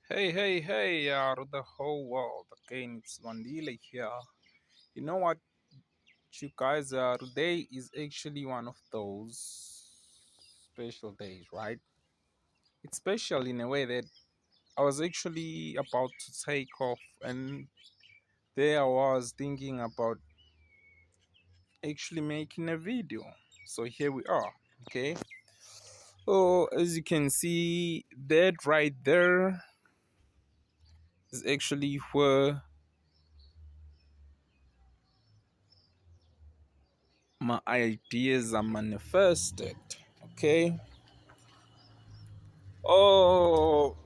Hey, hey, hey, the whole world. Again, it's Vandile here. You know what, you guys, today is actually one of those special days, right? It's special in a way that I was actually about to take off, and there I was thinking about actually making a video. So here we are, okay? So, as you can see, that right there is actually where my ideas are manifested. Okay. Oh,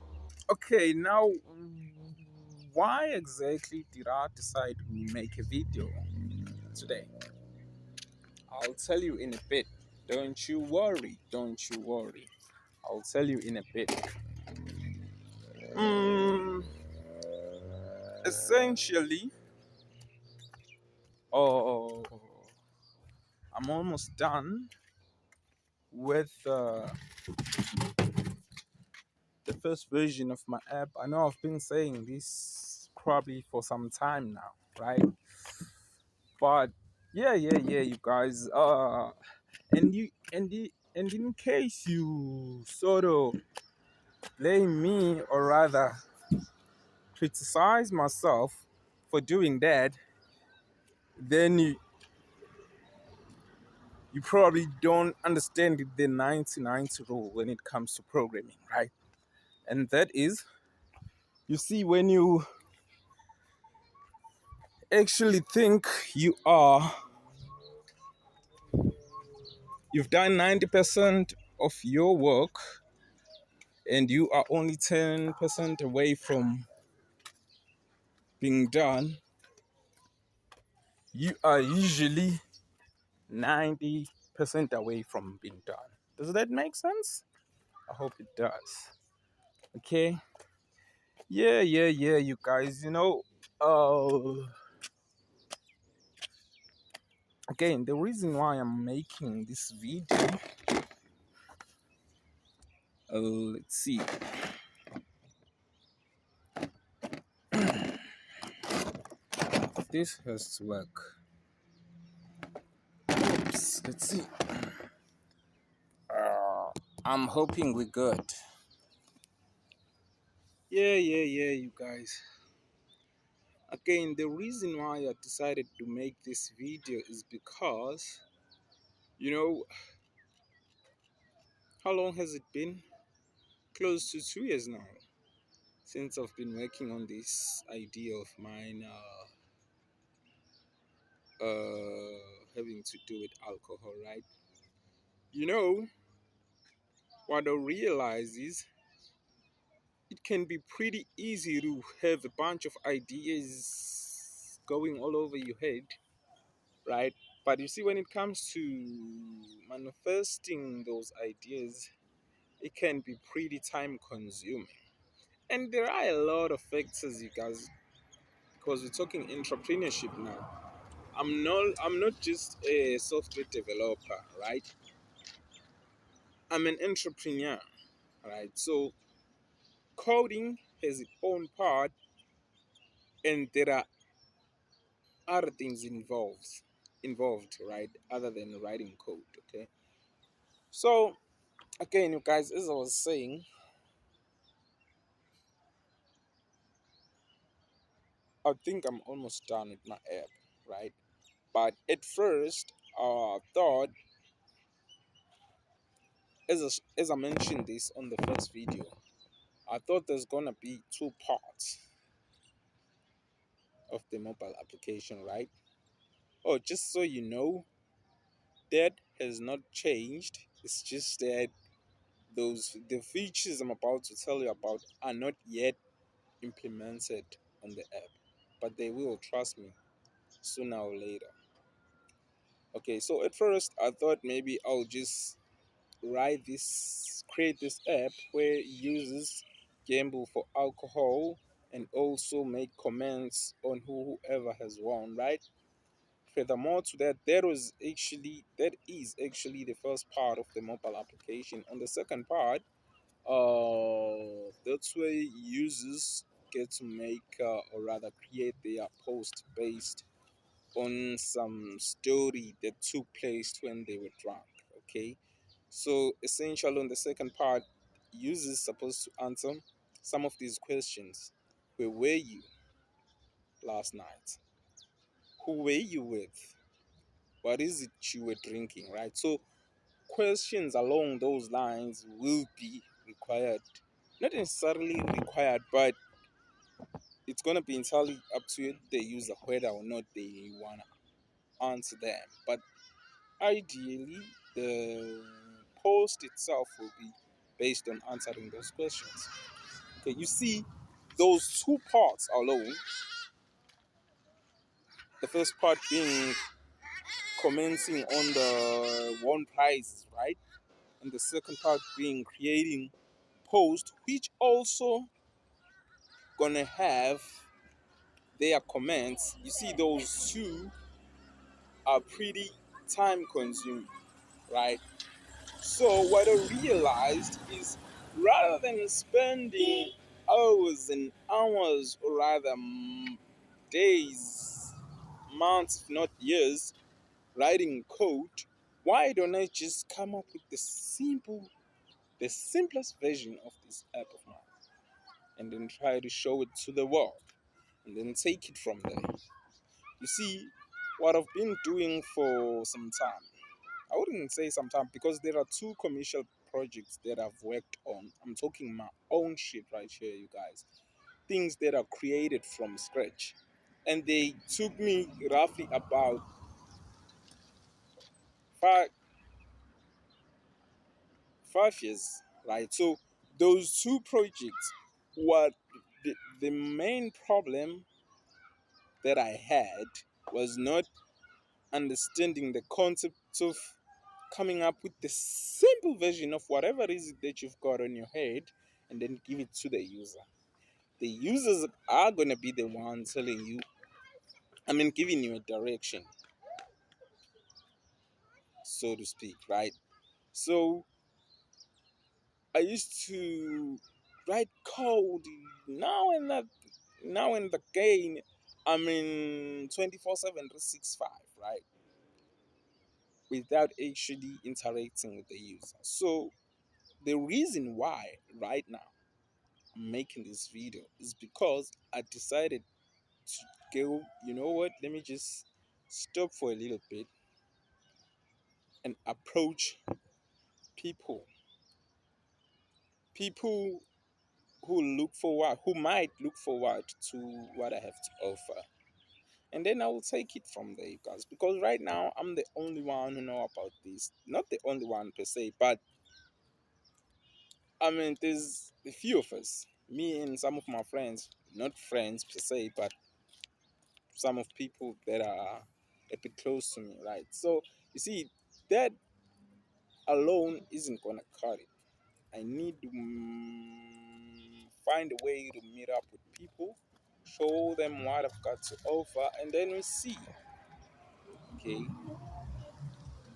okay. Now, why exactly did I decide to make a video today? I'll tell you in a bit. Don't you worry. Don't you worry. I'll tell you in a bit. Mm, essentially, oh, I'm almost done with the first version of my app. I know I've been saying this probably for some time now, right? But yeah, you guys. And in case you sort of blame me, or rather criticize myself for doing that, then you probably don't understand the 90-90 rule when it comes to programming, right? And that is, you see, when you actually think you are you've done 90% of your work and you are only 10% away from being done, you are usually 90% away from being done. Does that make sense? I hope it does. Okay. Yeah, you guys. Uh, again, the reason why I'm making this video, let's see. This has to work. Oops, let's see. I'm hoping we're good. Yeah, you guys. Again, the reason why I decided to make this video is because, you know, how long has it been? Close to 2 years now since I've been working on this idea of mine, having to do with alcohol, right? You know, what I realize is it can be pretty easy to have a bunch of ideas going all over your head, right? But you see, when it comes to manifesting those ideas, it can be pretty time consuming. And there are a lot of factors, you guys, because we're talking entrepreneurship now. I'm not just a software developer, right? I'm an entrepreneur, right? So coding has its own part, and there are other things involved, right? Other than writing code, okay? So again, you guys, as I was saying, I think I'm almost done with my app, right? But at first, I thought, as I mentioned this on the first video, I thought there's gonna be two parts of the mobile application, right? Oh, just so you know, that has not changed. It's just that the features I'm about to tell you about are not yet implemented on the app, but they will, trust me, sooner or later. Okay, so at first I thought maybe I'll just create this app where users gamble for alcohol and also make comments on whoever has won, right? Furthermore to that, that is actually the first part of the mobile application. On the second part, That's way users get to make or rather create their post based on some story that took place when they were drunk. Okay, so essentially on the second part, users supposed to answer some of these questions. Where were you last night? Who were you with? What is it you were drinking? Right. So questions along those lines will be required. Not necessarily required, but it's gonna be entirely up to the user whether or not they wanna answer them. But ideally, the post itself will be based on answering those questions. Okay, you see, those two parts alone, the first part being commenting on the won prizes, right? And the second part being creating post, which also gonna have their comments. You see, those two are pretty time consuming, right? So what I realized is rather than spending hours and hours, or rather days, months, if not years, writing code, why don't I just come up with the simplest version of this app of mine, and then try to show it to the world, and then take it from there. You see, what I've been doing for some time, I wouldn't say some time because there are two commercial projects that I've worked on. I'm talking my own shit right here, you guys. Things that are created from scratch. And they took me roughly about five, 5 years, right? So those two projects, what the main problem that I had was not understanding the concept of coming up with the simple version of whatever it is that you've got on your head and then give it to the user. The users are going to be the ones telling you, giving you a direction, so to speak, right? So I used to write code now and that, now and again. 24/7, 365, right? Without actually interacting with the user. So the reason why right now I'm making this video is because I decided to go, you know what, let me just stop for a little bit and approach people. People who might look forward to what I have to offer. And then I will take it from there, you guys. Because right now I'm the only one who know about this. Not the only one per se, but there's a few of us. Me and some of my friends, not friends per se, but some of people that are a bit close to me, right? So you see, that alone isn't gonna cut it. I need to find a way to meet up with people, show them what I've got to offer, and then we see. Okay,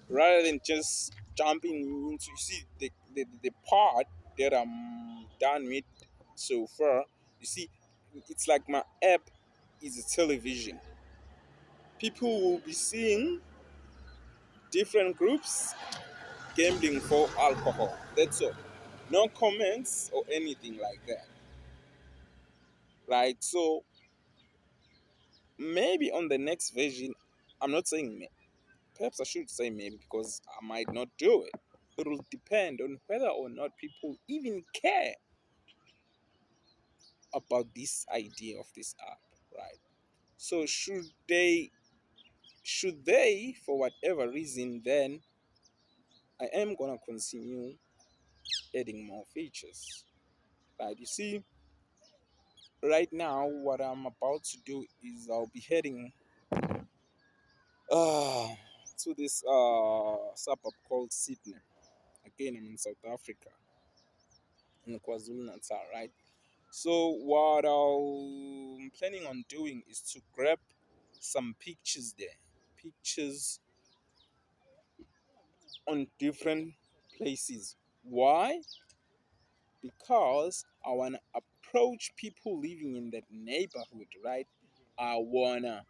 rather than just jumping into, you see, the part that I'm done with so far. You see, it's like my app is a television. People will be seeing different groups gambling for alcohol. That's all. No comments or anything like that. Right? So maybe on the next version, I'm not saying maybe. Perhaps I should say maybe because I might not do it. It will depend on whether or not people even care about this idea of this app, right? So should they for whatever reason, then I am gonna continue adding more features. Right? You see, right now what I'm about to do is I'll be heading uh to this suburb called Sydney. Again, I'm in South Africa, in KwaZulu Natal, right? So what I'm planning on doing is to grab some pictures there, pictures on different places. Why? because I wanna approach people living in that neighborhood, right? I wanna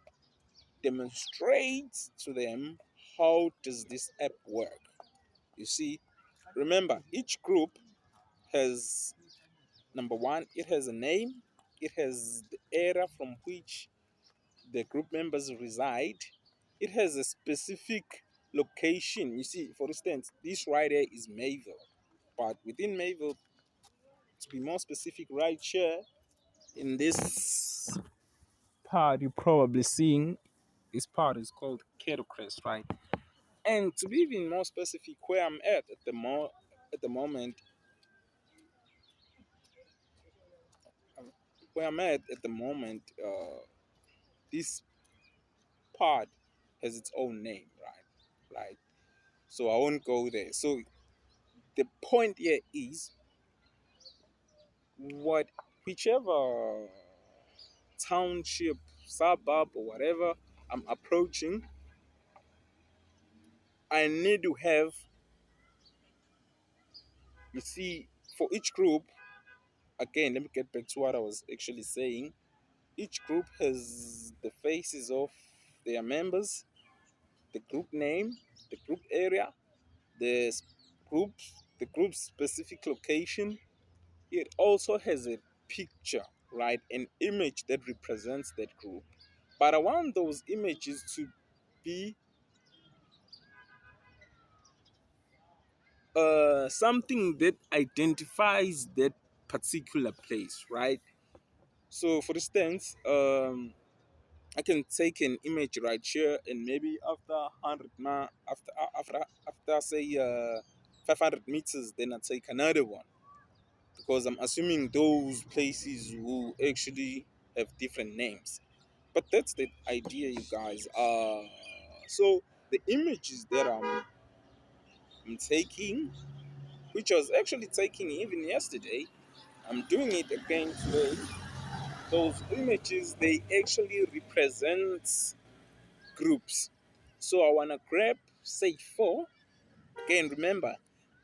demonstrate to them how does this app work. You see, remember each group has number one, it has a name, it has the area from which the group members reside, it has a specific location. You see, for instance, this right here is Mayville, but within Mayville, to be more specific, right here in this part, you're probably seeing this part is called Kettle Crest, right? And to be even more specific, where I'm at the moment, um, where I'm at the moment, this part has its own name, right? Right. So I won't go there. So the point here is what whichever township, suburb, or whatever I'm approaching, I need to have, you see, for each group, again, let me get back to what I was actually saying. Each group has the faces of their members, the group name, the group area, the group, the group's specific location. It also has a picture, right? An image that represents that group. But I want those images to be something that identifies that particular place, right? So, for instance, I can take an image right here, and maybe after 100 after say 500 meters, then I take another one because I'm assuming those places will actually have different names. But that's the idea, you guys. So the images that I'm taking, which I was actually taking even yesterday, I'm doing it again today. Those images they actually represent groups. So I wanna grab say four. Again, remember,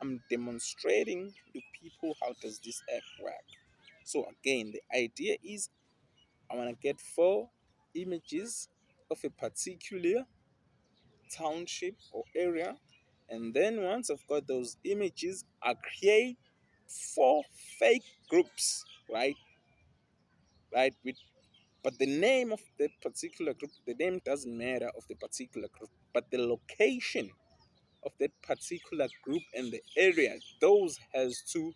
I'm demonstrating to people how does this app work. So again, the idea is I wanna get four images of a particular township or area, and then once I've got those images, I create four fake groups, right? Right, with but the name of that particular group, the name doesn't matter of the particular group, but the location of that particular group and the area, those has to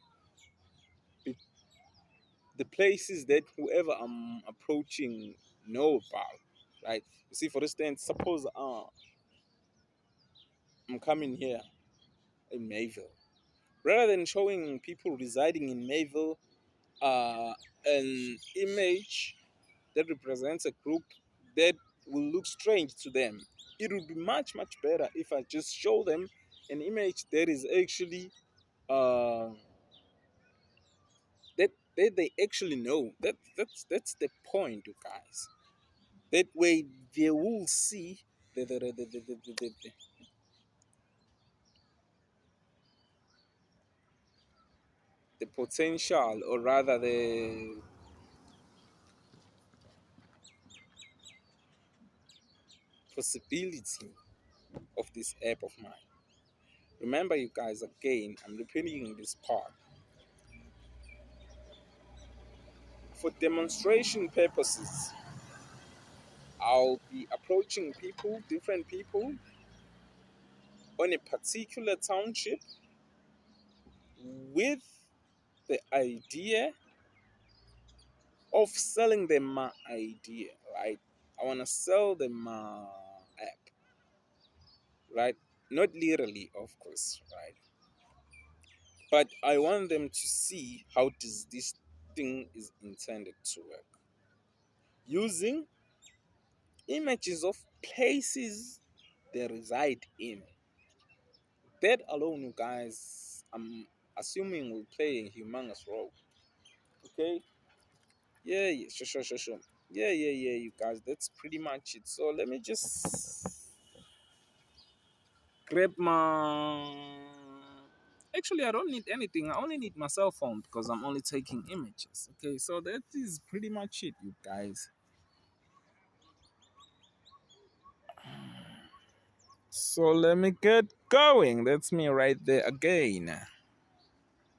be the places that whoever I'm approaching know about, right? You see, for instance, suppose I'm coming here in Mayville. Rather than showing people residing in Mayville an image that represents a group that will look strange to them, it would be much, much better if I just show them an image that is actually uh, that they actually know. That's the point, you guys. That way they will see the potential, or rather the possibility of this app of mine. Remember, you guys, again, I'm repeating this part. For demonstration purposes, I'll be approaching people, different people, on a particular township with the idea of selling them my idea, right? I want to sell them my app, right? Not literally, of course, right? But I want them to see how this thing is intended to work using images of places they reside in. That alone, you guys, I'm assuming will play a humongous role. Okay? Yeah, yeah, sure. Yeah, you guys, that's pretty much it. So let me just grab my Actually, I don't need anything. I only need my cell phone because I'm only taking images. Okay, so that is pretty much it, you guys. So let me get going. That's me right there again.